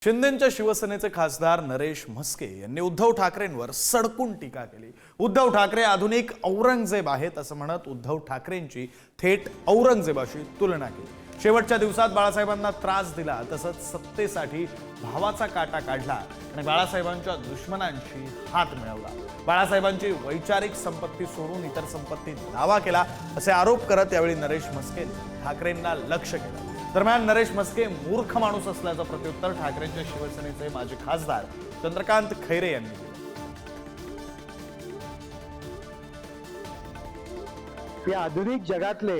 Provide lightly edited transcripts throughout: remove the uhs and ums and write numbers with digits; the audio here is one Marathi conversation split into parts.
शिंदेंच्या शिवसेनेचे खासदार नरेश म्हस्के यांनी उद्धव ठाकरेंवर सडकून टीका केली। उद्धव ठाकरे आधुनिक औरंगजेब आहेत असं म्हणत उद्धव ठाकरेंची थेट औरंगजेबाशी तुलना केली। शेवटच्या दिवसात बाळासाहेबांना त्रास दिला, तसंच सत्तेसाठी भावाचा काटा काढला आणि बाळासाहेबांच्या दुश्मनांशी हात मिळवला। बाळासाहेबांची वैचारिक संपत्ती सोडून इतर संपत्तीत दावा केला असे आरोप करत यावेळी नरेश म्हस्के ठाकरेंना लक्ष्य केलं। दरम्यान नरेश म्हस्के मूर्ख माणूस असल्याचं प्रत्युत्तर ठाकरेंच्या शिवसेनेचे माजी खासदार चंद्रकांत खैरे यांनी दिलं। हे आधुनिक जगातले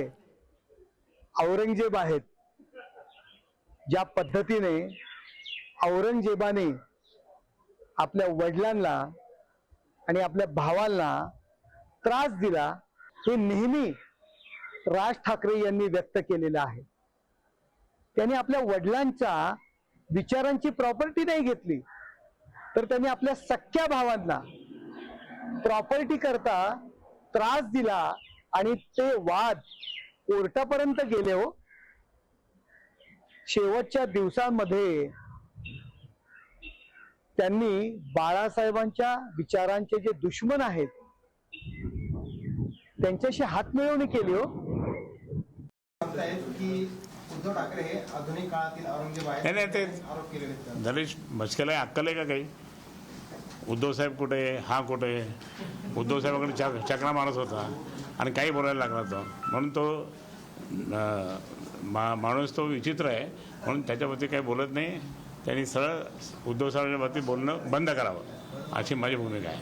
औरंगजेब आहेत। ज्या पद्धतीने औरंगजेबाने आपल्या वडिलांना आणि आपल्या भावांना त्रास दिला, हे नेहमी राज ठाकरे यांनी व्यक्त केलेलं आहे। त्यांनी आपल्या वडिलांच्या विचारांची प्रॉपर्टी नाही घेतली, तर त्यांनी आपल्या सख्या भावांना प्रॉपर्टी करता त्रास दिला आणि ते वाद कोर्टापर्यंत गेले। हो, शेवटच्या दिवसांमध्ये त्यांनी बाळासाहेबांच्या विचारांचे जे दुश्मन आहेत त्यांच्याशी हातमिळवणी केली। हो, उद्धव ठाकरे हे आधुनिक काळातील औरंगजेब आहेत नाही ते आरोप केलेले आहेत। नरेश म्हस्केला अक्कल आहे का काही? उद्धव साहेब कुठे, हा कुठे? उद्धव साहेबांकडे चकणा माणूस होता आणि काही बोलायला लागला तो, म्हणून तो माणूस तो विचित्र आहे, म्हणून त्याच्यावरती काही बोलत नाही। त्यांनी सरळ उद्धव साहेबांच्या बाबतीत बोलणं बंद करावं अशी माझी भूमिका आहे।